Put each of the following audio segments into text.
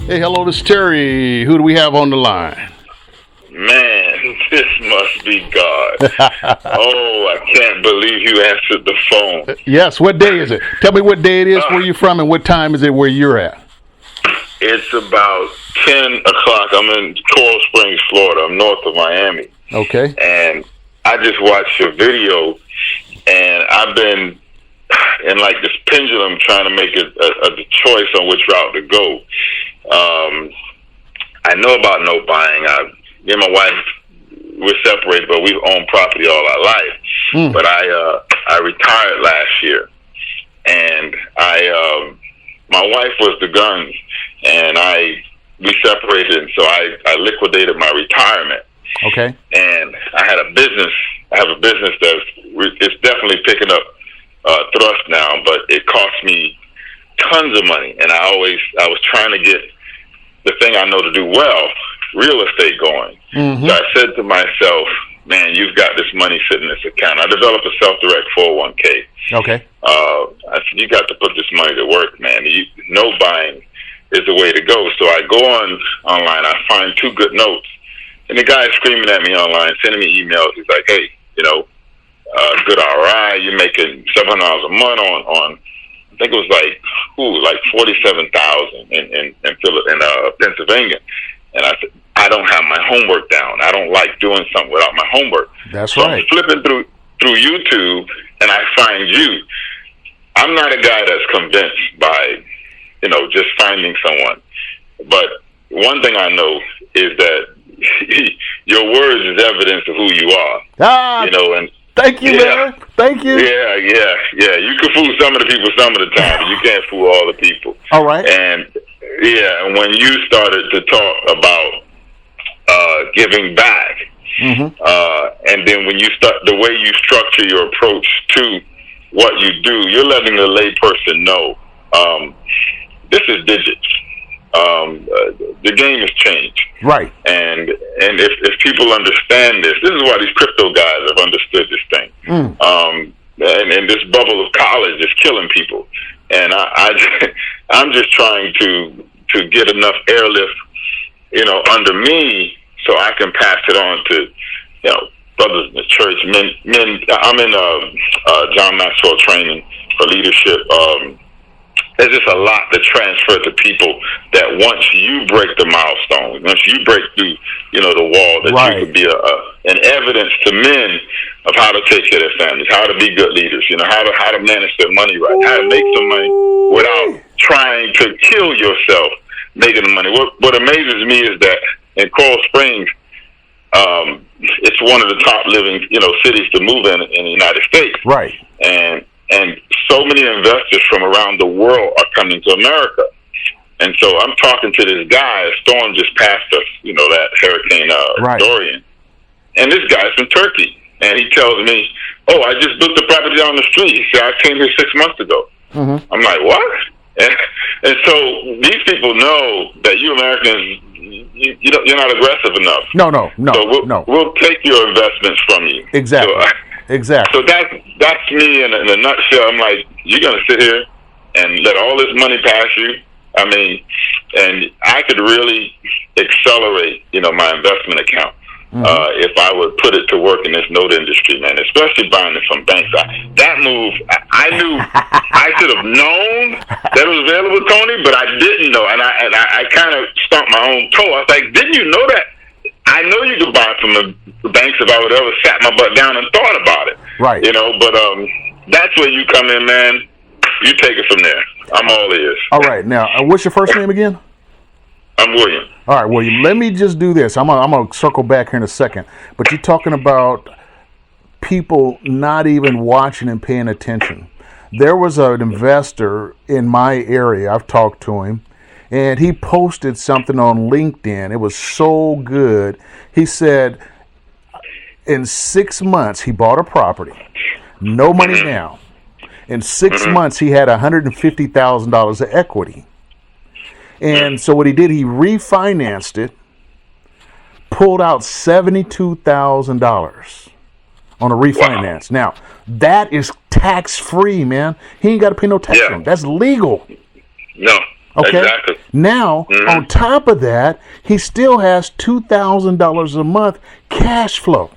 Hey, hello, this is Terry. Who do we have on the line? Man, this must be God. Oh, I can't believe you answered the phone. Yes, what day is it? Tell me what day it is, where you're from, and what time is it where you're at? It's about 10 o'clock. I'm in Coral Springs, Florida. I'm north of Miami. Okay. And I just watched your video, and I've been in like this pendulum trying to make a choice on which route to go. I know about note buying. Me and my wife, we're separated, but we've owned property all our life. But I retired last year, and my wife was the guns, and we separated, and so I liquidated my retirement. Okay. And I had a business. I have a business it's definitely picking up thrust now, but it cost me tons of money, and I was trying to get the thing I know to do well, real estate, going. So I said to myself, man, you've got this money sitting in this account. I developed a self-direct 401k. Okay. I said, you got to put this money to work, man. Note buying is the way to go. So I go online, I find two good notes, and the guy's screaming at me online, sending me emails. He's like, hey, good RI, you're making $700 a month on I think it was like $47,000 in Pennsylvania. And I said, I don't have my homework down. I don't like doing something without my homework. That's so right. I'm flipping through YouTube, and I find you. I'm not a guy that's convinced by, just finding someone. But one thing I know is that your words is evidence of who you are. And thank you, man. Thank you. Yeah. You can fool some of the people some of the time, but you can't fool all the people. All right. And when you started to talk about giving back, and then when you start the way you structure your approach to what you do, you're letting the layperson know this is digits. The game has changed. Right. And if people understand this is why these crypto guys have understood this thing. And this bubble of college is killing people. And I'm just trying to get enough airlift, under me so I can pass it on to, brothers in the church, men. I'm in John Maxwell training for leadership. There's just a lot to transfer to people that once you break the milestone, once you break through, the wall, that right. you could be an evidence to men of how to take care of their families, how to be good leaders, how to manage their money right, how to make some money without trying to kill yourself making the money. What amazes me is that in Coral Springs, it's one of the top living, cities to move in the United States. Right. And so many investors from around the world are coming to America. And so I'm talking to this guy, a storm just passed us, that hurricane Dorian. And this guy's from Turkey. And he tells me, oh, I just built the property down the street. He said, I came here 6 months ago. I'm like, what? And so these people know that you Americans, you're not aggressive enough. No. So we'll take your investments from you. Exactly. Exactly. So that's me in a nutshell. I'm like, you're going to sit here and let all this money pass you? I mean, and I could really accelerate, my investment account if I would put it to work in this note industry, man, especially buying it from banks. That move, I knew I should have known that it was available, Tony, but I didn't know. And I kind of stomped my own toe. I was like, didn't you know that? I know you could buy it from the banks if I would ever sat my butt down and thought about it. Right. But that's where you come in, man. You take it from there. I'm all ears. All right. Now, what's your first name again? I'm William. All right, William. Let me just do this. I'm gonna circle back here in a second. But you're talking about people not even watching and paying attention. There was an investor in my area. I've talked to him. And he posted something on LinkedIn. It was so good. He said in 6 months, he bought a property. No money down. In 6 months, he had $150,000 of equity. And so what he did, he refinanced it, pulled out $72,000 on a refinance. Wow. Now, that is tax-free, man. He ain't got to pay no tax on it. That's legal. No. Okay. Exactly. Now, on top of that, he still has $2,000 a month cash flow.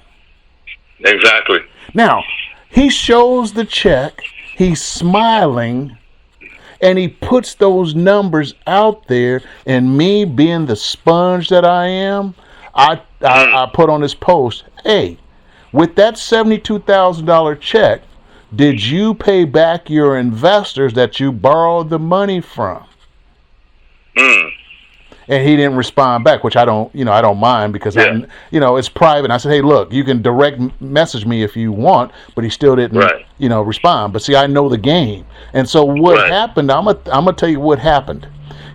Exactly. Now, he shows the check, he's smiling, and he puts those numbers out there. And me being the sponge that I am, I put on this post, hey, with that $72,000 check, did you pay back your investors that you borrowed the money from? And he didn't respond back, which I don't mind because it's private. I said, hey, look, you can direct message me if you want, but he still didn't, respond. But see, I know the game, and so what happened? I'm gonna tell you what happened.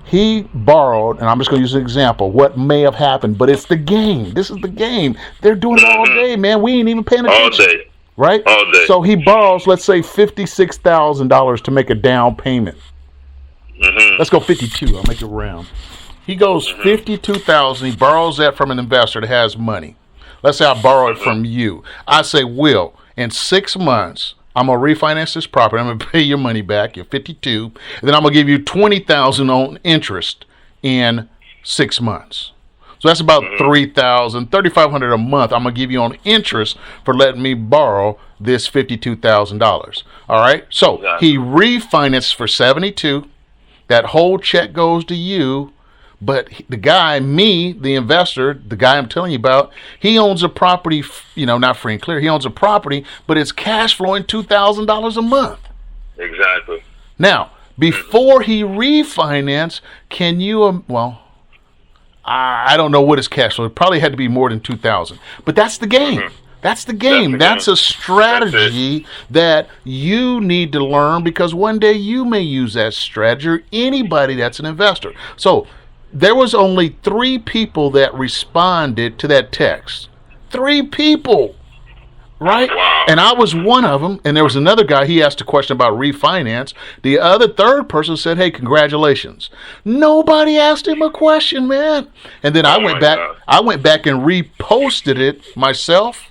He borrowed, and I'm just gonna use an example. What may have happened, but it's the game. This is the game. They're doing it all day, man. We ain't even paying attention. All day. Right? All day. So he borrows, let's say, $56,000 to make a down payment. Let's go 52. I'll make it round. He goes 52,000. He borrows that from an investor that has money. Let's say I borrow it from you. I say, Will, in 6 months, I'm gonna refinance this property. I'm gonna pay your money back. You're 52, and then I'm gonna give you 20,000 on interest in 6 months. So that's about 3,500 a month. I'm gonna give you on interest for letting me borrow this $52,000. All right. So he refinanced for 72. That whole check goes to you. But the guy, me, the investor, the guy I'm telling you about, he owns a property, not free and clear. He owns a property, but it's cash flowing $2,000 a month. Exactly. Now, before he refinanced, can you, I don't know what his cash flow. It probably had to be more than $2,000. But that's the game. That's the game. That's a strategy that you need to learn because one day you may use that strategy or anybody that's an investor. So there was only 3 people that responded to that text. 3 people. Right? Wow. And I was one of them. And there was another guy, he asked a question about refinance. The other third person said, hey, congratulations. Nobody asked him a question, man. And then I went back and reposted it myself.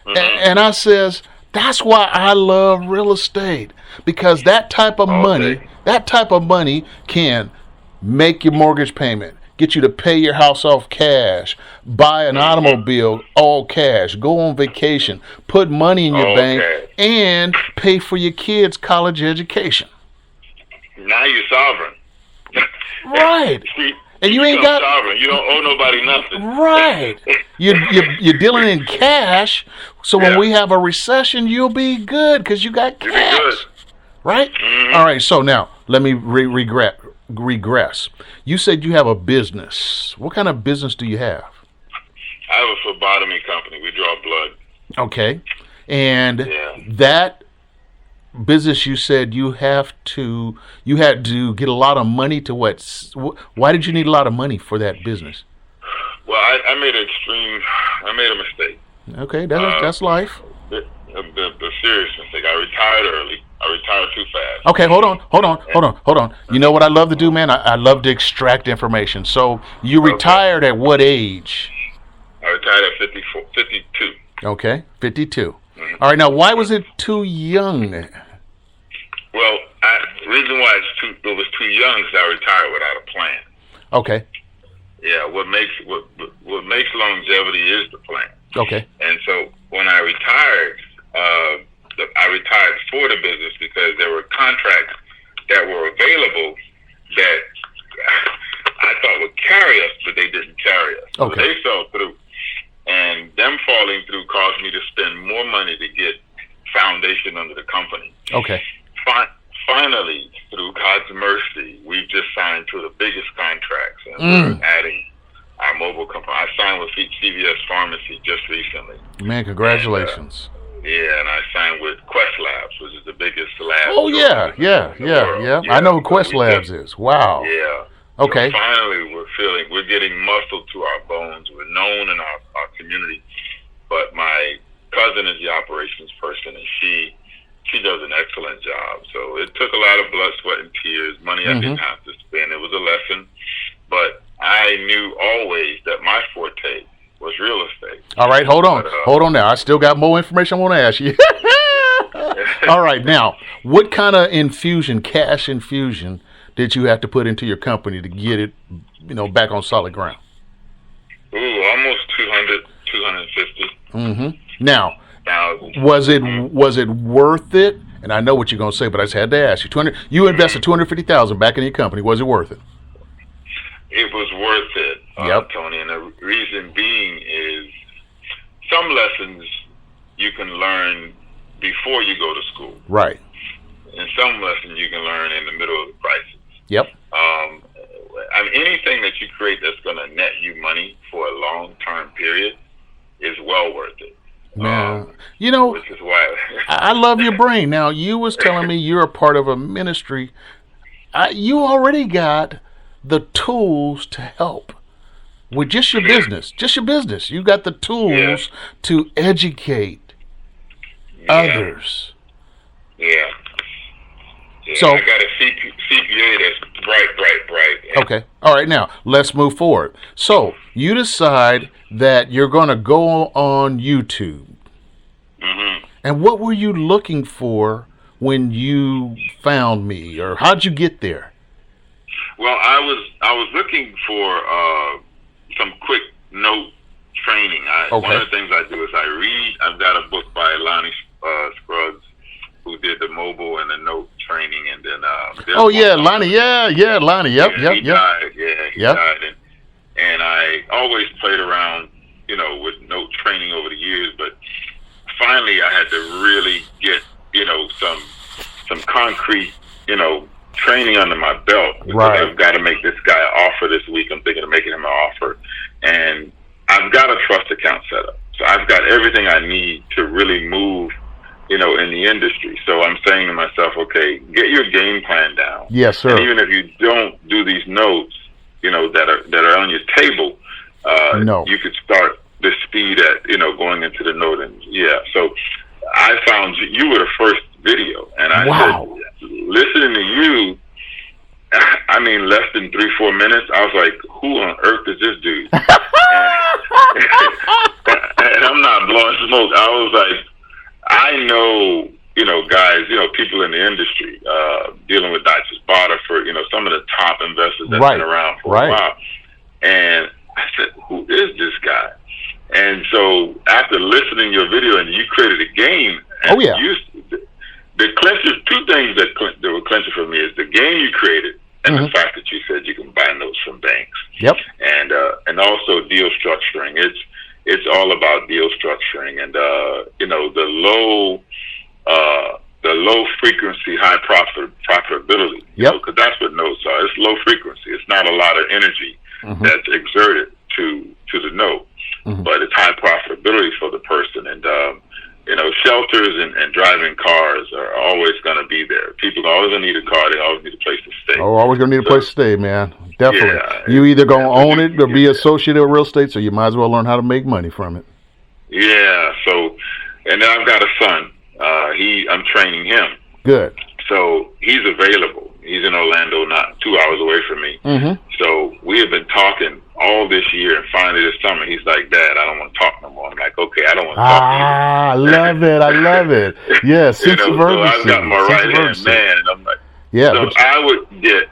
And I says, that's why I love real estate. Because that type of money can make your mortgage payment, get you to pay your house off cash, buy an automobile all cash, go on vacation, put money in your bank, and pay for your kids' college education. Now you're sovereign. Right. And you ain't got sovereign. You don't owe nobody nothing. Right. You're dealing in cash, so when we have a recession, you'll be good because you got cash. You'll be good. Right? All right, so now let me regress. You said you have a business. What kind of business do you have? I have a phlebotomy company. We draw blood. Okay. And that business, you said you had to get a lot of money to what? Why did you need a lot of money for that business? Well, I made a mistake. Okay, that's life. The serious mistake. I retired early. I retired too fast. Okay, hold on. You know what I love to do, man? I love to extract information. So you retired at what age? I retired at 52. Okay, 52. All right, now why was it too young? Well, the reason why it was too young is I retired without a plan. Okay. Yeah, what makes longevity is the plan. Okay. And so when I retired, I retired for the business because there were contracts that were available that I thought would carry us, but they didn't carry us. So they fell through. And them falling through caused me to spend more money to get foundation under the company. Okay. Finally, through God's mercy, we've just signed to the biggest contracts. And we're adding our mobile company. I signed with CVS Pharmacy just recently. Man, congratulations. And I signed with Quest Labs, which is the biggest lab. Oh, yeah. I know who Quest Labs is. Wow. Yeah. Okay. So finally, we're getting muscle to our bones. We're known in our community. But my cousin is the operations person, and she does an excellent job. So it took a lot of blood, sweat, and tears, money I didn't have to spend. It was a lesson. But I knew always that my forte was real estate. All right, hold on now. I still got more information I want to ask you. All right, now, what kind of cash infusion, did you have to put into your company to get it, back on solid ground? Ooh, almost 200, 250. Mm-hmm. Now, was it worth it? And I know what you're going to say, but I just had to ask you. You invested $250,000 back in your company. Was it worth it? It was worth it, Tony. And the reason being is some lessons you can learn before you go to school. Right. And some lessons you can learn in the middle of the crisis. Yep. Anything that you create that's going to net you money for a long-term period is well worth it. Man, which is why I love your brain. Now, you was telling me you're a part of a ministry. You already got the tools to help with just your business. Just your business. You got the tools to educate others. Yeah. So I got a CPA that's bright. Okay. All right. Now let's move forward. So you decide that you're going to go on YouTube. Mm-hmm. And what were you looking for when you found me, or how'd you get there? Well, I was looking for some quick note training. One of the things I do is I read. I've got a book by Lonnie Scruggs, who did the mobile and the note training, and then Lonnie, Lonnie, yep, he died. He died, and I always played around, with note training over the years, but finally I had to really get, some concrete, training under my belt. Right. I've got to make this guy an offer this week. I'm thinking of making him an offer, and I've got a trust account set up, so I've got everything I need to really move, in the industry. So I'm saying to myself, okay, get your game plan down. Yes, sir. And even if you don't do these notes, that are on your table, you could start the speed at, going into the note. And so I found you were the first video, and I said, listening to you, less than 3-4 minutes, I was like, who on earth is this dude? and I'm not blowing smoke. I was like, I know, guys, people in the industry, dealing with not just Bontemps, some of the top investors that's been around for a while. And I said, who is this guy? And so after listening to your video, and you created a game. The clinchers, two things that were clinching for me is the game you created, and the fact that you said you can buy notes from banks. Yep. And also deal structuring. It's all about deal structuring, and the low frequency, high profitability. Because that's what notes are. It's low frequency. It's not a lot of energy that's exerted to the note, but it's high profitability for the person. And shelters and driving cars are always going to be there. People are always going to need a car. They always need a place to stay. Oh, always going to need a place to stay, man. Definitely. Yeah, you either going to own it or be associated with real estate, so you might as well learn how to make money from it. Yeah. So, and then I've got a son. I'm training him. Good. So he's available. He's in Orlando, not 2 hours away from me. So we have been talking all this year, and finally this summer, he's like, Dad, I don't want to talk no more. I'm like, okay, I don't want to talk to you. I love it. I love it. Yeah, sense of urgency. So I've got my right-hand man, and I'm like, so I would get,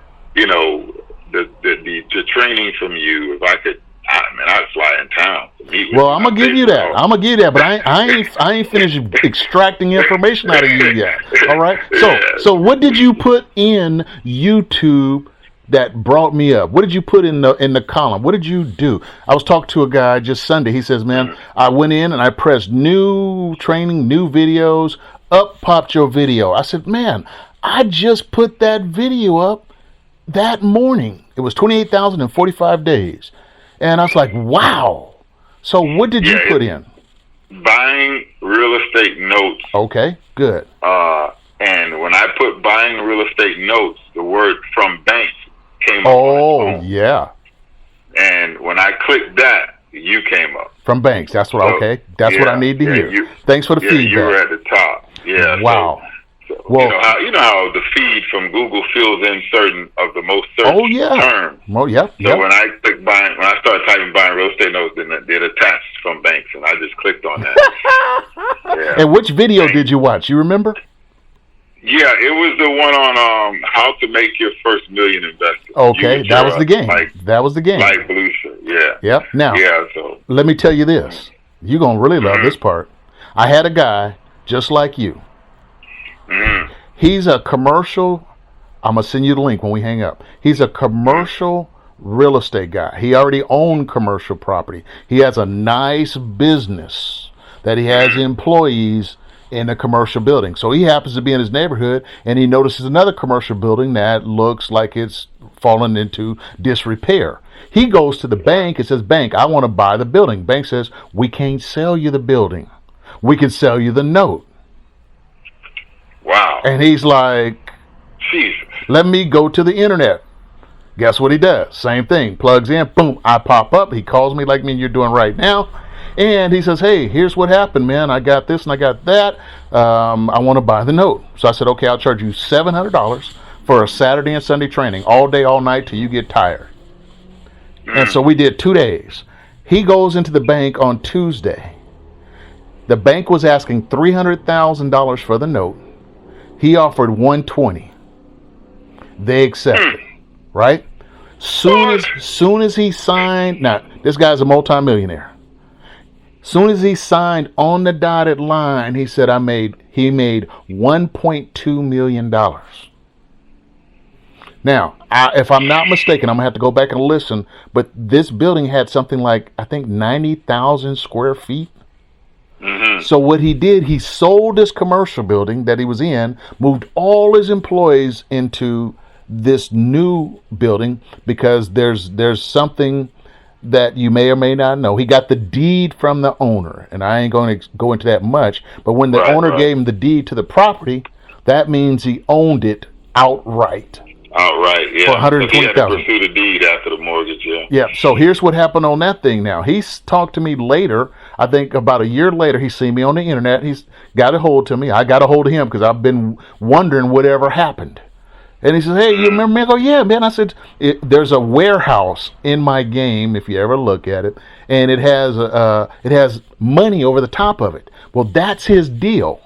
the training from you if I could. I'd fly in town to meet with you. Well, I'm gonna give you that. But I ain't finished extracting information out of you yet. All right. So what did you put in YouTube that brought me up? What did you put in the column? What did you do? I was talking to a guy just Sunday. He says, man, I went in and I pressed new training, new videos. Up popped your video. I said, man, I just put that video up that morning. It was 28,000 in 45 days. And I was like, wow. So what did you put in? Buying real estate notes. Okay, good. And when I put buying real estate notes, the word from banks came up. Oh, yeah. And when I clicked that, you came up. From banks. That's what, That's what I need to hear. Thanks for the feedback. You were at the top. Yeah. Wow. So, well, you know how the feed from Google fills in certain of the most searched terms. Oh, yep. So when I clicked when I started typing buying real estate notes, then it attached from banks, and I just clicked on that. And which video did you watch? You remember? Yeah, it was the one on how to make your first million investors. Okay, that was the game. That was the game. Like Blue Shirt, yeah. Yep. Now, yeah. So let me tell you this. You're going to really love this part. I had a guy just like you. He's a commercial. I'm going to send you the link when we hang up. He's a commercial real estate guy. He already owned commercial property. He has a nice business that he has employees in a commercial building. So he happens to be in his neighborhood, and he notices another commercial building that looks like it's fallen into disrepair. He goes to the bank and says, "Bank, I want to buy the building." Bank says, "We can't sell you the building. We can sell you the note." Wow. And he's like, Jesus. "Let me go to the internet." Guess what he does? Same thing. Plugs in, boom, I pop up. He calls me like me and you're doing right now. And he says, "Hey, here's what happened, man. I got this and I got that. I want to buy the note." So I said, "Okay, I'll charge you $700 for a Saturday and Sunday training, all day, all night till you get tired." And so we did 2 days. He goes into the bank on Tuesday. The bank was asking $300,000 for the note. He offered $120,000. They accepted, right? Soon as he signed, now this guy's a multimillionaire. Soon as he signed on the dotted line, he said, he made $1.2 million. Now, if I'm not mistaken, I'm going to have to go back and listen, but this building had something like, I think, 90,000 square feet. So what he did, he sold this commercial building that he was in, moved all his employees into this new building because there's something that you may or may not know. He got the deed from the owner, and I ain't going to go into that much, but when the owner gave him the deed to the property, that means he owned it outright. Outright, yeah. For $120,000. He had to pursue the deed after the mortgage, yeah. Yeah, so here's what happened on that thing now. He's talked to me later, I think about a year later, he's seen me on the internet. He's got a hold to me. I got a hold of him because I've been wondering whatever happened. And he says, "Hey, you remember me?" I go, "Yeah, man." I said, "There's a warehouse in my game, if you ever look at it, and it has money over the top of it." Well, that's his deal.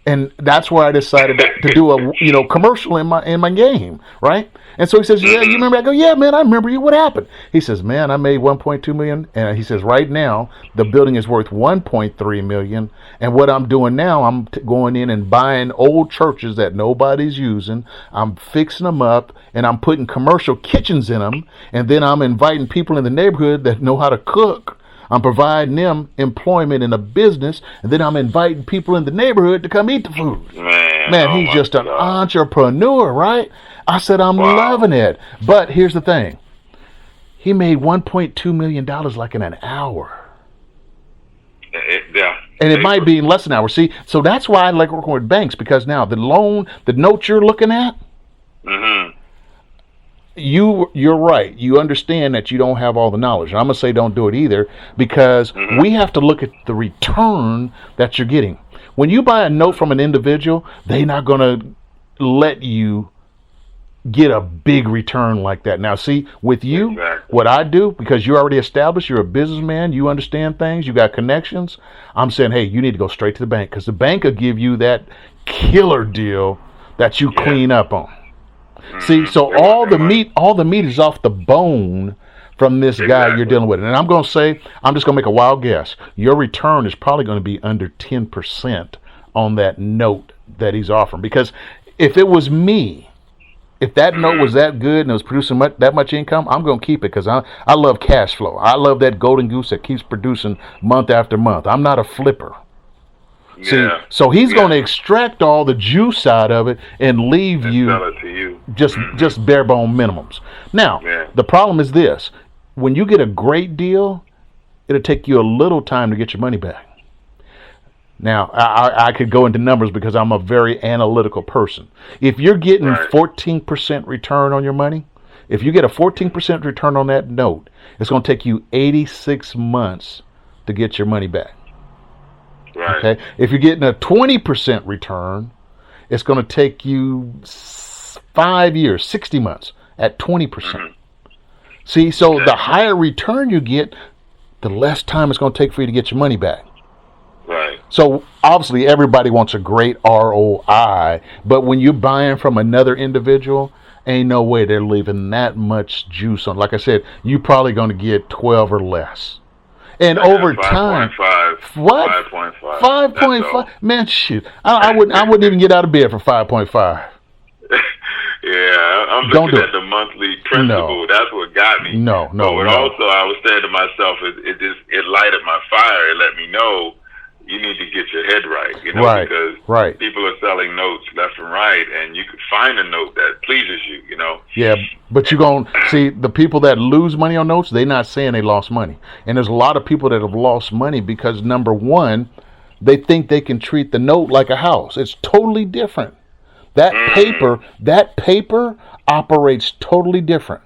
And that's why I decided to do a commercial in my game, right? And so he says, "Yeah, you remember?" I go, "Yeah, man, I remember you. What happened?" He says, "Man, I made $1.2 million." And he says, "Right now, the building is worth $1.3 million. And what I'm doing now, I'm going in and buying old churches that nobody's using. I'm fixing them up, and I'm putting commercial kitchens in them. And then I'm inviting people in the neighborhood that know how to cook. I'm providing them employment in a business, and then I'm inviting people in the neighborhood to come eat the food." Man, he's just an entrepreneur, right? I said, I'm loving it. But here's the thing. He made $1.2 million like in an hour. Yeah. And it might be in less than an hour. See, so that's why I like working with banks, because now the note you're looking at, you're right. You understand that you don't have all the knowledge. And I'm going to say don't do it either, because we have to look at the return that you're getting. When you buy a note from an individual, they're not going to let you get a big return like that. Now, see, with you, what I do, because you're already established, you're a businessman, you understand things, you got connections, I'm saying, hey, you need to go straight to the bank, because the bank will give you that killer deal that you clean up on. See, so all the meat is off the bone from this guy you're dealing with. And I'm going to say, I'm just going to make a wild guess. Your return is probably going to be under 10% on that note that he's offering. Because if it was me, if that note was that good and it was producing that much income, I'm going to keep it, because I love cash flow. I love that golden goose that keeps producing month after month. I'm not a flipper. See, so he's going to extract all the juice out of it and leave you, sell it to you. just bare bone minimums. Now, the problem is this. When you get a great deal, it'll take you a little time to get your money back. Now, I could go into numbers because I'm a very analytical person. If you're getting 14% return on your money, if you get a 14% return on that note, it's going to take you 86 months to get your money back. Okay. If you're getting a 20% return, it's going to take you 5 years, 60 months at 20%. See, so the higher return you get, the less time it's going to take for you to get your money back. So obviously everybody wants a great ROI, but when you're buying from another individual, ain't no way they're leaving that much juice on. Like I said, you probably going to get 12 or less. And over time, 5.5. what? 5.5. 5.5? Man, shoot. I wouldn't even get out of bed for 5.5. Yeah, I'm looking at the monthly principal. No. That's what got me. No. But also, I was saying to myself, it lighted my fire. It let me know you need to get your head right, because people are selling notes left and right, and you could find a note that pleases you, Yeah, but you're going to see the people that lose money on notes, they're not saying they lost money. And there's a lot of people that have lost money because, number one, they think they can treat the note like a house. It's totally different. That paper operates totally different.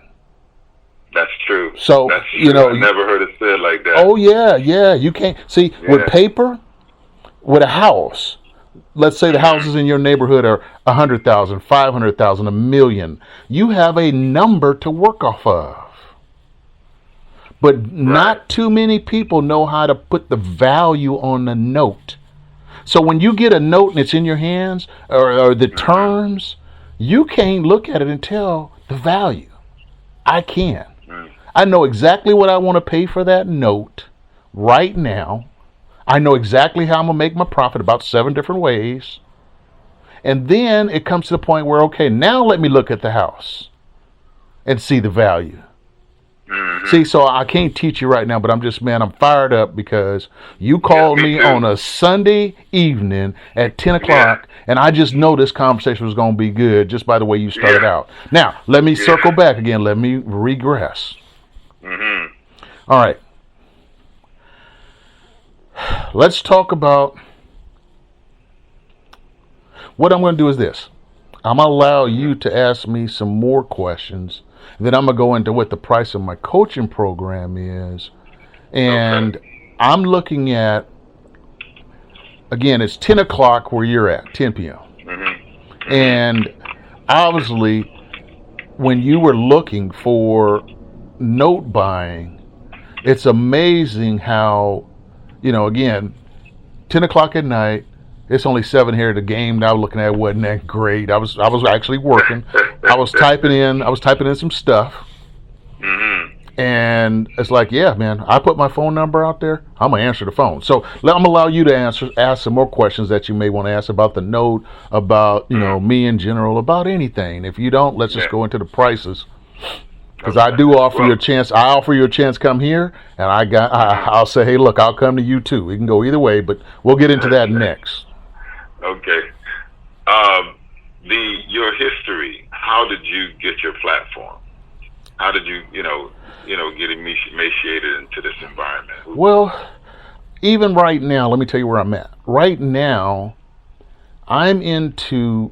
That's true. So, that's true. I never heard it said like that. Oh, yeah. You can't see with paper, with a house. Let's say the houses in your neighborhood are 100,000, 500,000, $1 million. You have a number to work off of. But not too many people know how to put the value on the note. So when you get a note and it's in your hands, or the terms, you can't look at it and tell the value. I can. I know exactly what I want to pay for that note right now. I know exactly how I'm going to make my profit about 7 different ways. And then it comes to the point where, okay, now let me look at the house and see the value. See, so I can't teach you right now, but I'm fired up because you called me on a Sunday evening at 10 o'clock, and I just know this conversation was going to be good just by the way you started out. Now, let me circle back again. Let me regress. All right. Let's talk about what I'm going to do is this. I'm going to allow you to ask me some more questions. Then I'm going to go into what the price of my coaching program is. And I'm looking at, again, it's 10 o'clock where you're at, 10 p.m. And obviously, when you were looking for note buying, it's amazing how, again, 10 o'clock at night, it's only 7 here. The game that I was looking at wasn't that great. I was actually working. I was typing in some stuff. And it's like, yeah, man, I put my phone number out there. I'm going to answer the phone. So I'm going to allow you to ask some more questions that you may want to ask about the note, about, me in general, about anything. If you don't, let's just go into the prices. Because I do offer you a chance. I offer you a chance. Come here, and I'll say, hey, look, I'll come to you too. We can go either way, but we'll get into that next. Okay. Your history. How did you get your platform? How did you, get emaciated into this environment? Well, even right now, let me tell you where I'm at. Right now, I'm into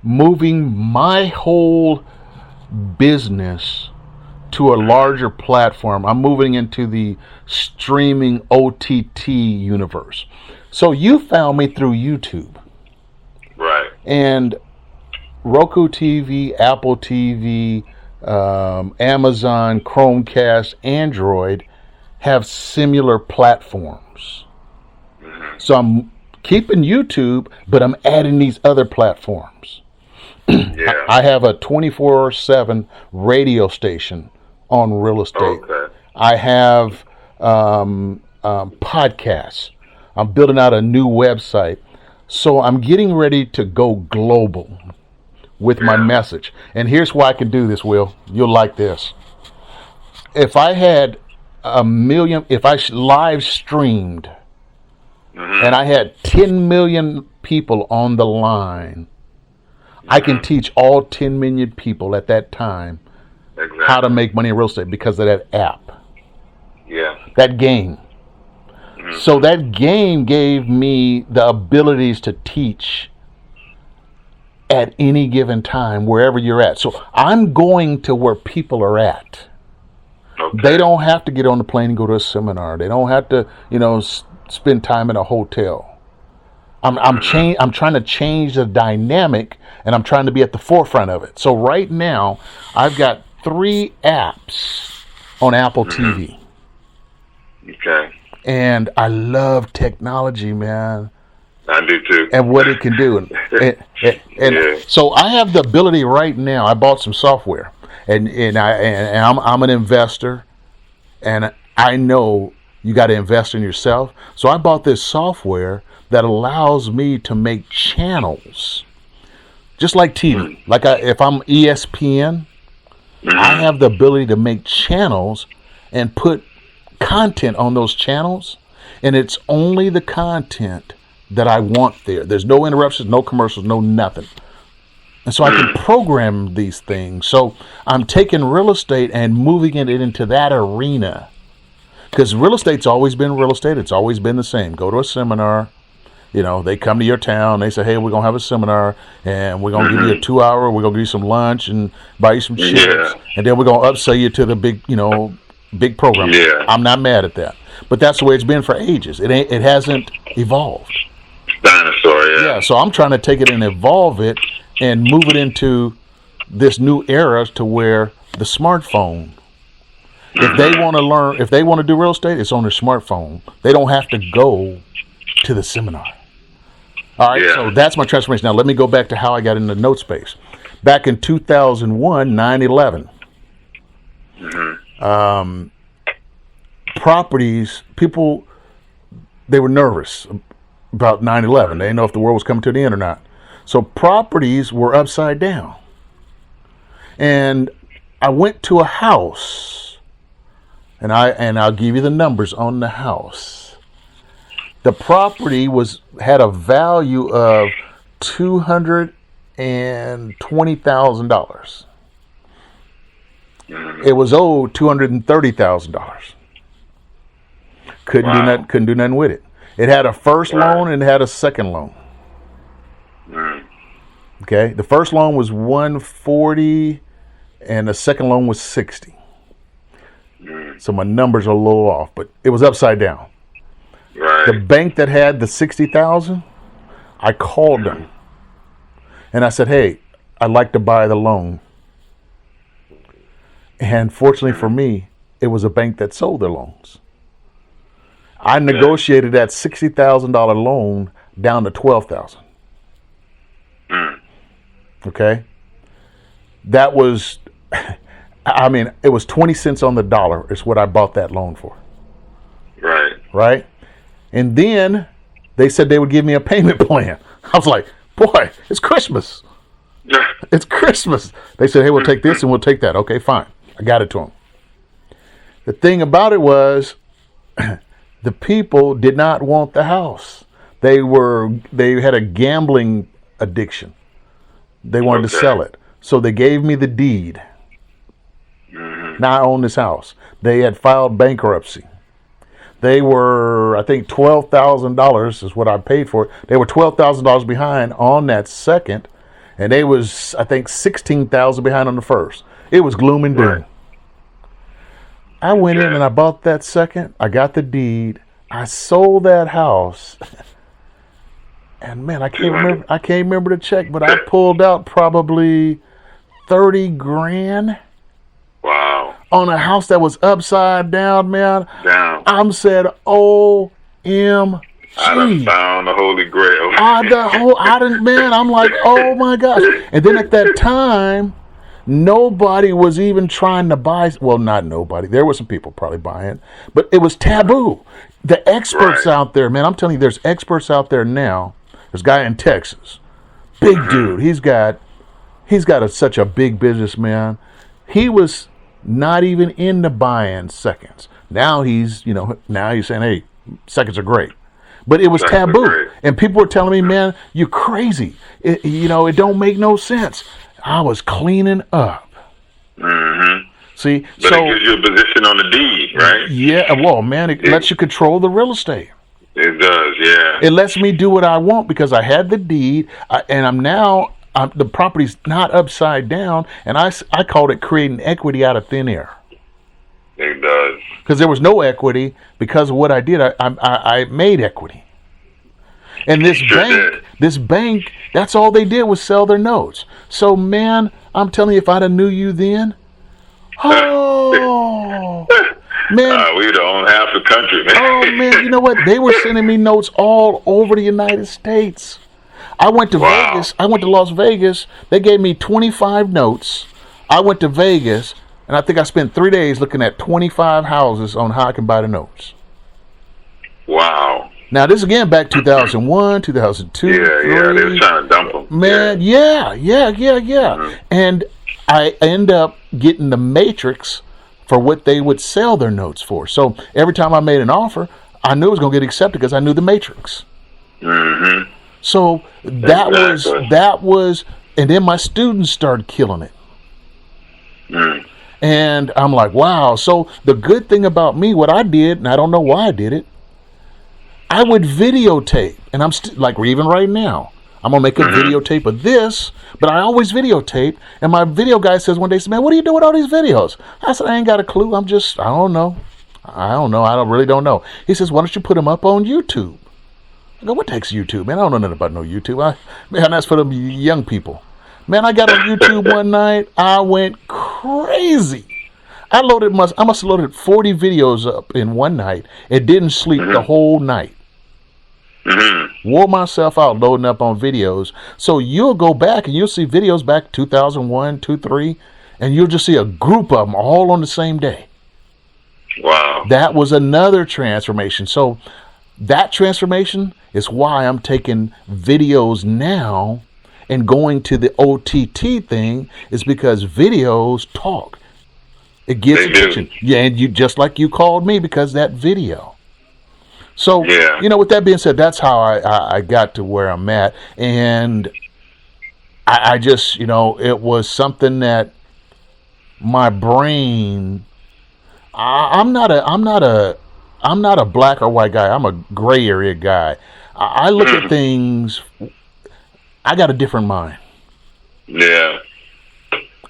moving my whole business to a larger platform. I'm moving into the streaming OTT universe. So you found me through YouTube. Right. And Roku TV, Apple TV, Amazon, Chromecast, Android have similar platforms. So I'm keeping YouTube, but I'm adding these other platforms. I have a 24/7 radio station on real estate. I have podcasts. I'm building out a new website. So I'm getting ready to go global with my message. And here's why I can do this, Will. You'll like this. If I had if I live streamed and I had 10 million people on the line, I can teach all 10 million people at that time how to make money in real estate because of that app. That game. So that game gave me the abilities to teach at any given time, wherever you're at. So I'm going to where people are at. They don't have to get on the plane and go to a seminar. They don't have to, spend time in a hotel. I'm trying to change the dynamic, and I'm trying to be at the forefront of it. So right now, I've got 3 apps on Apple TV. And I love technology, man. I do too. And what it can do. And so I have the ability right now. I bought some software, and I'm an investor, and I know you got to invest in yourself. So I bought this software that allows me to make channels, just like TV. Like if I'm ESPN, I have the ability to make channels and put content on those channels, and it's only the content that I want there. There's no interruptions, no commercials, no nothing. And so I can program these things. So I'm taking real estate and moving it into that arena. Because real estate's always been real estate. It's always been the same. Go to a seminar. You know, they come to your town. They say, hey, we're going to have a seminar, and we're going to give you a 2-hour. We're going to give you some lunch and buy you some chips. And then we're going to upsell you to the big, big program. Yeah. I'm not mad at that. But that's the way it's been for ages. It hasn't evolved. Dinosaur, Yeah, so I'm trying to take it and evolve it and move it into this new era to where the smartphone, if they want to learn, if they want to do real estate, it's on their smartphone. They don't have to go to the seminar. All right, so that's my transformation. Now let me go back to how I got into note space. Back in 2001, 9/11. Properties, people, they were nervous about 9/11. They didn't know if the world was coming to the end or not. So properties were upside down. And I went to a house, and I'll give you the numbers on the house. The property had a value of $220,000. It was owed $230,000. Couldn't do nothing with it. It had a first loan and it had a second loan. Okay, the first loan was $140, and the second loan was $60. So my numbers are a little off, but it was upside down. Right. The bank that had the $60,000, I called them, and I said, "Hey, I'd like to buy the loan." And fortunately for me, it was a bank that sold their loans. I negotiated that $60,000 loan down to $12,000. Okay, that was, it was 20 cents on the dollar is what I bought that loan for. Right. And then they said they would give me a payment plan. I was like, boy, it's Christmas. It's Christmas. They said, hey, we'll take this and we'll take that. Okay, fine. I got it to them. The thing about it was, the people did not want the house. They had a gambling addiction. They wanted to sell it. So they gave me the deed. Now I own this house. They had filed bankruptcy. They were, I think, $12,000 is what I paid for it. They were $12,000 behind on that second, and they was, I think, $16,000 behind on the first. It was gloom and doom. I went in and I bought that second. I got the deed. I sold that house. And man, I can't remember the check, but I pulled out probably $30,000. Wow. On a house that was upside down, man. I'm said, OMG. I done found the Holy Grail. I'm like, oh my gosh. And then at that time, nobody was even trying to buy. Well, not nobody. There were some people probably buying, but it was taboo. The experts out there, man, I'm telling you, there's experts out there now. There's a guy in Texas, big dude. He's got such a big business, man. He was not even into buying seconds. Now he's saying, hey, seconds are great. But it was taboo. And people were telling me, man, you're crazy. It don't make no sense. I was cleaning up. See, but it gives you a position on the deed, right? Yeah, well, man, it lets you control the real estate. It does, yeah. It lets me do what I want because I had the deed, and the property's not upside down, and I called it creating equity out of thin air. It does. Because there was no equity because of what I did. I made equity. And this bank, that's all they did was sell their notes. So, man, I'm telling you, if I'd have knew you then, Man, we would own half the country, man. oh man, you know what? They were sending me notes all over the United States. I went to Wow. Vegas. I went to Las Vegas. They gave me 25 notes. I went to Vegas, and I think I spent 3 days looking at 25 houses on how I can buy the notes. Wow. Now, this again back 2001, 2002. Yeah, they were 3. trying to dump them. Man, yeah. And I end up getting the matrix for what they would sell their notes for. So every time I made an offer, I knew it was going to get accepted because I knew the matrix. Mm-hmm. So that was, and then my students started killing it. Mm. And I'm like, wow. So the good thing about me, what I did, and I don't know why I did it, I would videotape, and I'm like even right now, I'm gonna make a videotape of this, but I always videotape. And my video guy says one day, "Man, what do you do with all these videos?" I said, "I ain't got a clue. I don't know. I really don't know." He says, "Why don't you put them up on YouTube?" I go, "What takes YouTube, man? I don't know nothing about no YouTube. Man, that's for the young people." Man, I got on YouTube one night. I went crazy. I must have loaded 40 videos up in one night. It didn't sleep the whole night. Wore myself out loading up on videos. So you'll go back and you'll see videos back 2001, 2003, and you'll just see a group of them all on the same day. Wow. That was another transformation. So that transformation is why I'm taking videos now and going to the OTT thing, is because videos talk. It gets attention. Yeah, and you just like you called me because that video. So, with that being said, that's how I got to where I'm at. And I just, it was something that my brain, I'm not a black or white guy. I'm a gray area guy. I look at things, I got a different mind. Yeah.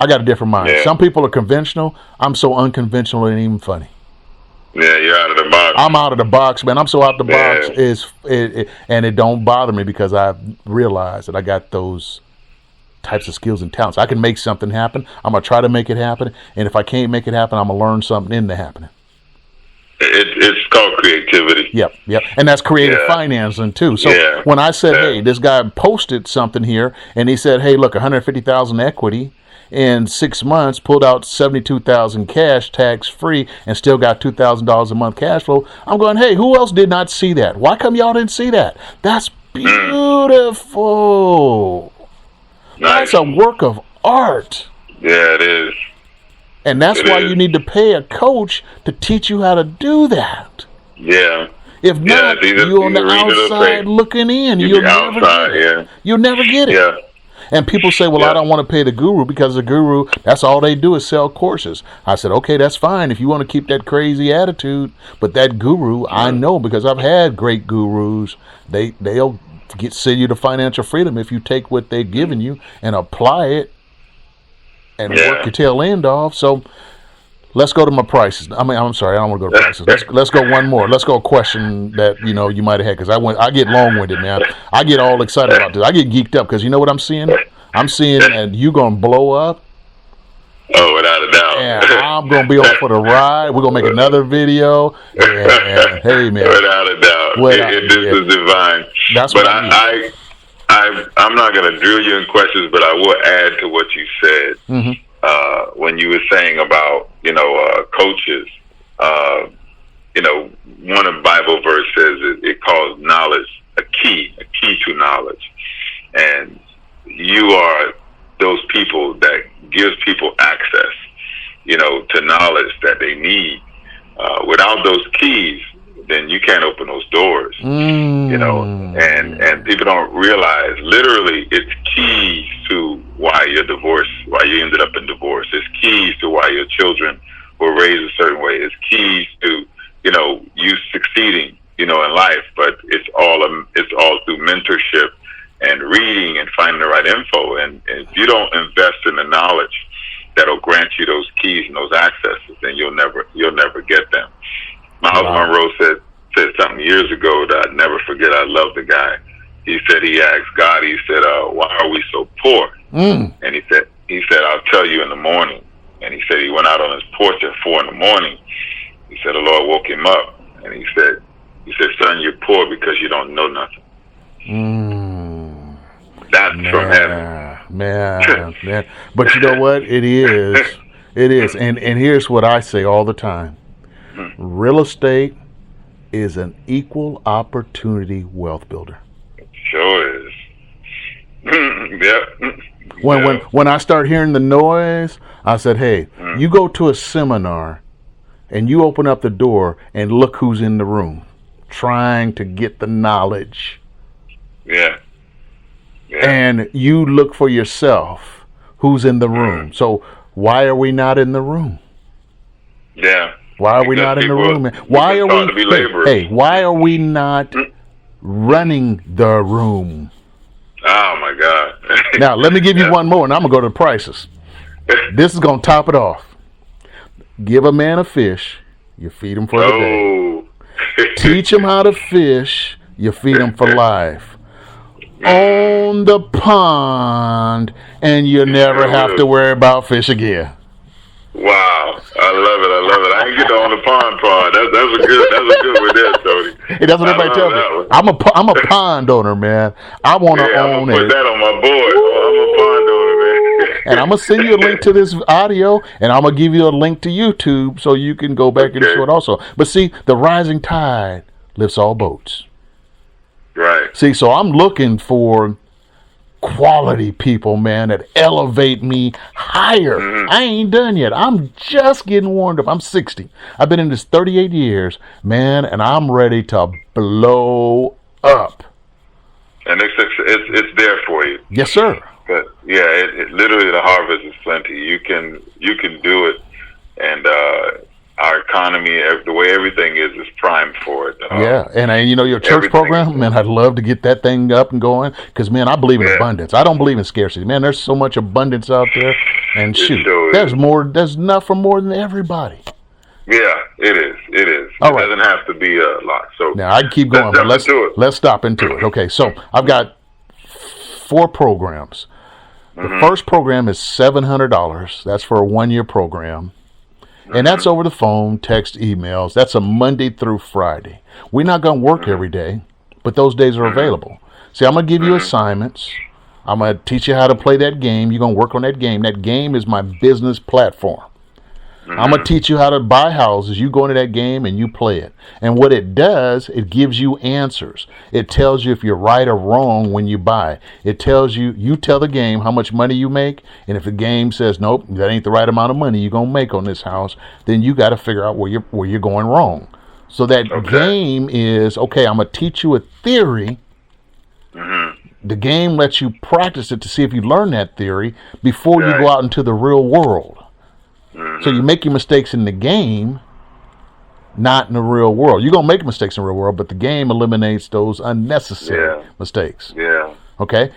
I got a different mind. Yeah. Some people are conventional. I'm so unconventional it ain't even funny. Yeah, you're out of the box. I'm out of the box, man. I'm so out the box, and it don't bother me because I've realized that I got those types of skills and talents. I can make something happen. I'm going to try to make it happen. And if I can't make it happen, I'm going to learn something into happening. It's called creativity. Yep. And that's creative financing too. So when I said, hey, this guy posted something here and he said, hey, look, 150,000 equity in 6 months, pulled out 72,000 cash, tax free, and still got $2,000 a month cash flow. I'm going, hey, who else did not see that? Why come y'all didn't see that? That's beautiful. Nice. That's a work of art. Yeah, it is. And that's why you need to pay a coach to teach you how to do that. Yeah. If not, you're on the outside looking in. You'll never get it. You'll never get it. Yeah. And people say, well, I don't want to pay the guru because the guru, that's all they do is sell courses. I said, okay, that's fine if you want to keep that crazy attitude. But that guru, I know because I've had great gurus. They'll send you to financial freedom if you take what they've given you and apply it and work your tail end off. So let's go to my prices. I'm sorry, I don't want to go to prices. Let's go one more. Let's go a question that you might have had because I get long-winded, man. I get all excited about this. I get geeked up because you know what I'm seeing? I'm seeing that you're gonna blow up. Oh, without a doubt. And I'm gonna be on for the ride. We're gonna make another video. And hey, man, without a doubt, this is divine. That's but what I'm not gonna drill you in questions, but I will add to what you said. When you were saying about, coaches, one of the Bible verse says it calls knowledge a key to knowledge. And you are those people that gives people access, to knowledge that they need. Without those keys, then you can't open those doors, and people don't realize literally it's keys to why you're divorced, why you ended up in divorce. It's keys to why your children were raised a certain way. It's keys to, you succeeding, in life, but it's all through mentorship and reading and finding the right info. And if you don't invest in the knowledge that'll grant you those keys and those accesses, then you'll never get them. Miles Monroe said something years ago that I'd never forget. I love the guy. He said he asked God, he said, why are we so poor? And he said, I'll tell you in the morning. And he said he went out on his porch at 4 a.m. He said the Lord woke him up, and he said, son, you're poor because you don't know nothing. That's from heaven. Man. But you know what? It is. And here's what I say all the time. Real estate is an equal opportunity wealth builder. Sure is. Yep. When I start hearing the noise, I said, hey, you go to a seminar and you open up the door and look who's in the room trying to get the knowledge. Yeah. And you look for yourself who's in the room. So why are we not in the room? Yeah. Why are we not in the room? Why are why are we not running the room? Oh my God. Now let me give you one more, and I'm gonna go to the prices. This is gonna top it off. Give a man a fish, you feed him for the day. Teach him how to fish, you feed him for life. Own the pond, and you never have to worry about fish again. Wow, I love it. I ain't get to own the pond. That's a good one there, Tony. Hey, that's what everybody tells me. I'm a pond owner, man. I want to own it. Put that on my board. I'm a pond owner, man. And I'm gonna send you a link to this audio, and I'm gonna give you a link to YouTube so you can go back and show it also. But see, the rising tide lifts all boats. Right. See, so I'm looking for quality people, man, that elevate me higher. I ain't done yet. I'm just getting warmed up. I'm 60. I've been in this 38 years, man, and I'm ready to blow up. And it's there for you. Yes, sir. But yeah, it literally the harvest is plenty. You can do it, and our economy, the way everything is primed for it. Yeah, and your church program, man, I'd love to get that thing up and going because, man, I believe in abundance. I don't believe in scarcity. Man, there's so much abundance out there, and there's enough for more than everybody. Yeah, it is. It doesn't have to be a lot. So now I can keep going, but let's stop into it. Okay, so I've got 4 programs. The first program is $700. That's for a 1-year program. And that's over the phone, text, emails. That's a Monday through Friday. We're not going to work every day, but those days are available. See, I'm going to give you assignments. I'm going to teach you how to play that game. You're going to work on that game. That game is my business platform. I'm going to teach you how to buy houses. You go into that game and you play it. And what it does, it gives you answers. It tells you if you're right or wrong when you buy. It tells you tell the game how much money you make. And if the game says, nope, that ain't the right amount of money you're going to make on this house, then you got to figure out where you're going wrong. So that game is, okay, I'm going to teach you a theory. The game lets you practice it to see if you learn that theory before you go out into the real world. So you make your mistakes in the game, not in the real world. You're going to make mistakes in the real world, but the game eliminates those unnecessary mistakes. Yeah. Okay?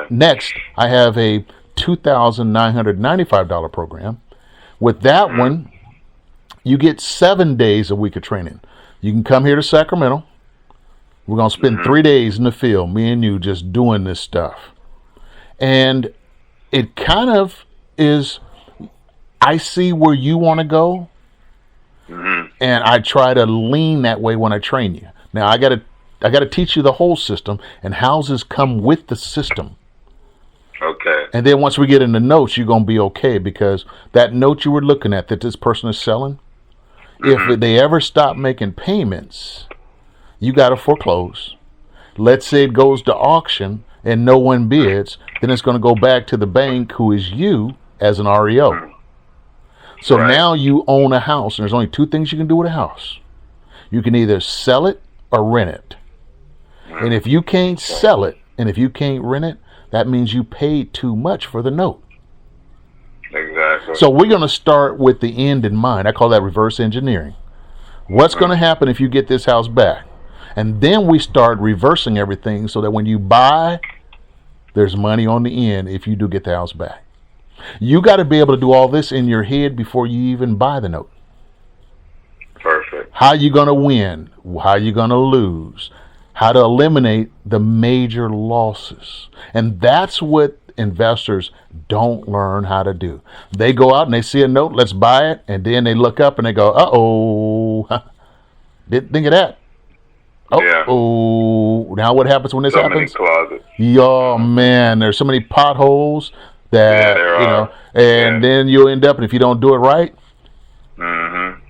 Next, I have a $2,995 program. With that one, you get 7 days a week of training. You can come here to Sacramento. We're going to spend 3 days in the field, me and you, just doing this stuff. And it kind of is... I see where you want to go, and I try to lean that way when I train you. Now, I got to teach you the whole system, and houses come with the system. Okay. And then once we get into notes, you're going to be okay, because that note you were looking at that this person is selling, if they ever stop making payments, you got to foreclose. Let's say it goes to auction and no one bids, then it's going to go back to the bank, who is you, as an REO. So now you own a house, and there's only 2 things you can do with a house. You can either sell it or rent it. And if you can't sell it, and if you can't rent it, that means you paid too much for the note. Exactly. So we're going to start with the end in mind. I call that reverse engineering. What's going to happen if you get this house back? And then we start reversing everything so that when you buy, there's money on the end if you do get the house back. You got to be able to do all this in your head before you even buy the note. Perfect. How you going to win? How you going to lose? How to eliminate the major losses. And that's what investors don't learn how to do. They go out and they see a note, let's buy it, and then they look up and they go, uh-oh. Didn't think of that. Now what happens when this happens? So many closets. Oh man, there's so many potholes that and then you'll end up, and if you don't do it right,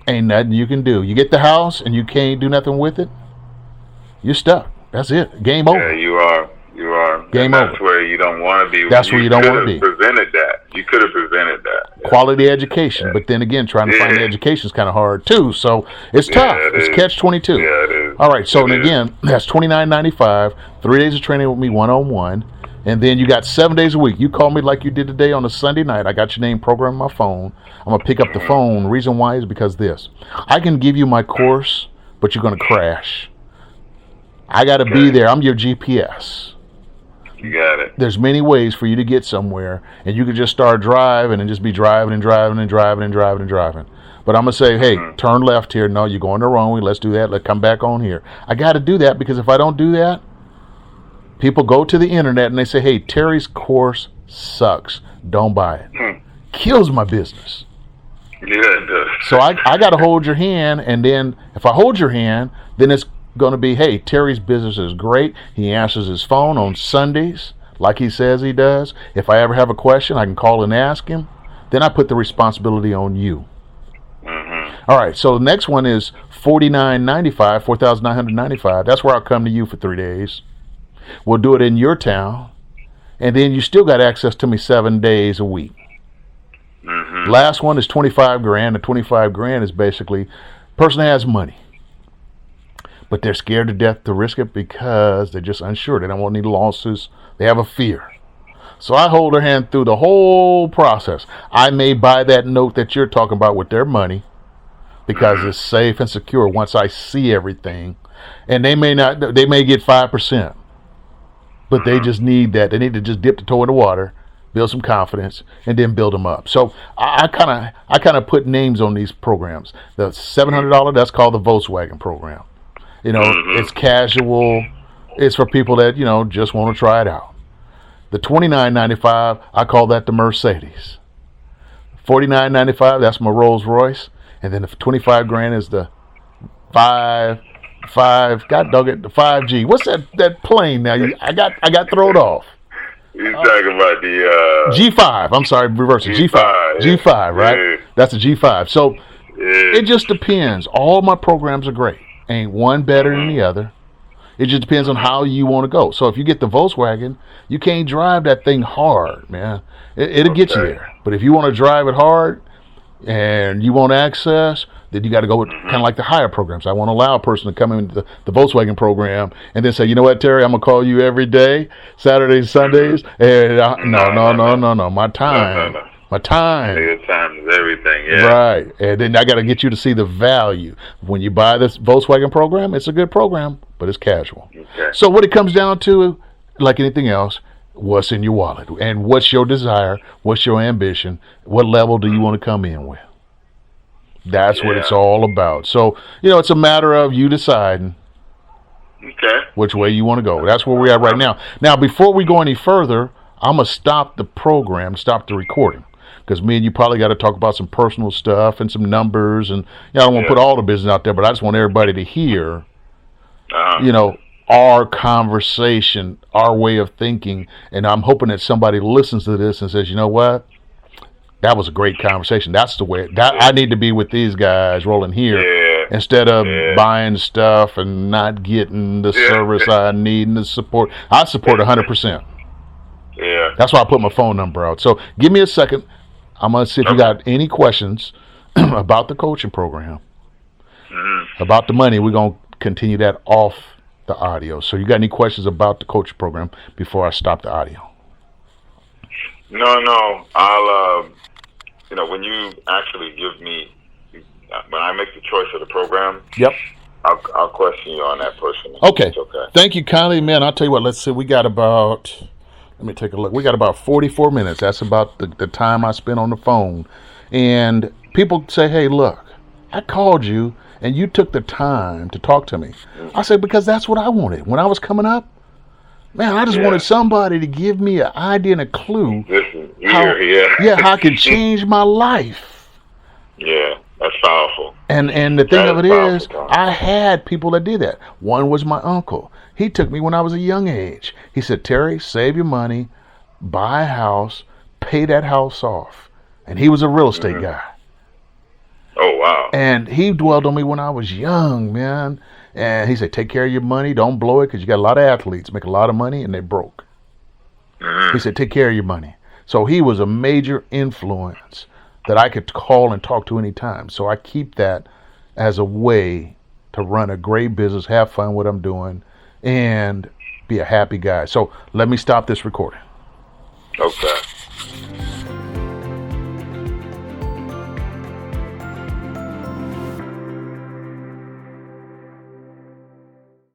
ain't nothing you can do. You get the house and you can't do nothing with it, you're stuck. That's it. Game over. Yeah, you are. Game over. That's where you don't want to be. That's where you don't want to be. Prevented that. You could have prevented that. Yeah. Quality education, but then again, trying to find the education is kind of hard too. So it's tough. It's catch-22. Yeah, it is. All right. So again, that's $29.95. 3 days of training with me, 1-on-1, and then you got 7 days a week. You call me like you did today on a Sunday night. I got your name programmed on my phone. I'm gonna pick up the phone. Reason why is because I can give you my course, but you're gonna crash. I got to be there. I'm your GPS. You got it. There's many ways for you to get somewhere, and you could just start driving and just be driving and driving and driving and driving and driving. But I'm going to say, hey, turn left here. No, you're going the wrong way. Let's do that. Let's come back on here. I got to do that because if I don't do that, people go to the internet and they say, hey, Terry's course sucks. Don't buy it. Kills my business. Yeah, it does. So I got to hold your hand, and then if I hold your hand, then it's going to be, hey, Terry's business is great. He answers his phone on Sundays like he says he does. If I ever have a question, I can call and ask him. Then I put the responsibility on you. All right, so the next one is $49.95, $4,995. That's where I'll come to you for 3 days. We'll do it in your town, and then you still got access to me 7 days a week. Last one is $25,000. The $25,000 is basically person has money, but they're scared to death to risk it because they're just unsure. They don't want any losses. They have a fear. So I hold their hand through the whole process. I may buy that note that you're talking about with their money because it's safe and secure once I see everything. And they may get 5%, but they just need that. They need to just dip the toe in the water, build some confidence, and then build them up. So I kind of put names on these programs. The $700, that's called the Volkswagen program. It's casual. It's for people that, just want to try it out. The $29.95, I call that the Mercedes. $49.95, that's my Rolls Royce. And then the $25,000 is the the 5G. What's that plane now? I got thrown off. You're talking about the G5. I'm sorry, reverse it. G5. Yeah. G5, right? Yeah. That's a G5. So it just depends. All my programs are great. Ain't one better than the other. It just depends on how you want to go. So if you get the Volkswagen, you can't drive that thing hard, man. It'll get you there. But if you want to drive it hard and you want access, then you got to go with kind of like the higher programs. I want to allow a person to come into the Volkswagen program and then say, you know what, Terry, I'm going to call you every day, Saturdays, Sundays. And no. My time. My time. Your time is everything, yeah. Right. And then I got to get you to see the value. When you buy this Volkswagen program, it's a good program, but it's casual. Okay. So what it comes down to, like anything else, what's in your wallet? And what's your desire? What's your ambition? What level do you want to come in with? That's what it's all about. So, it's a matter of you deciding which way you want to go. That's where we are right now. Now, before we go any further, I'm going to stop the program, stop the recording. Because me and you probably got to talk about some personal stuff and some numbers. And I don't want to put all the business out there, but I just want everybody to hear, our conversation, our way of thinking. And I'm hoping that somebody listens to this and says, you know what? That was a great conversation. That's the way. I need to be with these guys rolling here instead of buying stuff and not getting the service I need and the support. I support 100%. Yeah. That's why I put my phone number out. So give me a second. I'm going to see if you got any questions about the coaching program. About the money, we're going to continue that off the audio. So you got any questions about the coaching program before I stop the audio? No. I'll, when you actually give me, when I make the choice of the program, I'll question you on that person. Okay. Thank you kindly, man. I'll tell you what, let's see. We got about... Let me take a look. We got about 44 minutes. That's about the time I spent on the phone. And people say, hey, look, I called you and you took the time to talk to me. I said, because that's what I wanted. When I was coming up, man, I just wanted somebody to give me an idea and a clue how I could change my life. Yeah, that's powerful. And the thing That of is it powerful, is, Tom. I had people that did that. One was my uncle. He took me when I was a young age. He said, Terry, save your money, buy a house, pay that house off. And he was a real estate guy. Oh, wow. And he dwelled on me when I was young, man. And he said, take care of your money. Don't blow it, because you got a lot of athletes make a lot of money and they're broke. He said, take care of your money. So he was a major influence that I could call and talk to anytime. So I keep that as a way to run a great business, have fun with what I'm doing, and be a happy guy. So let me stop this recording. Okay.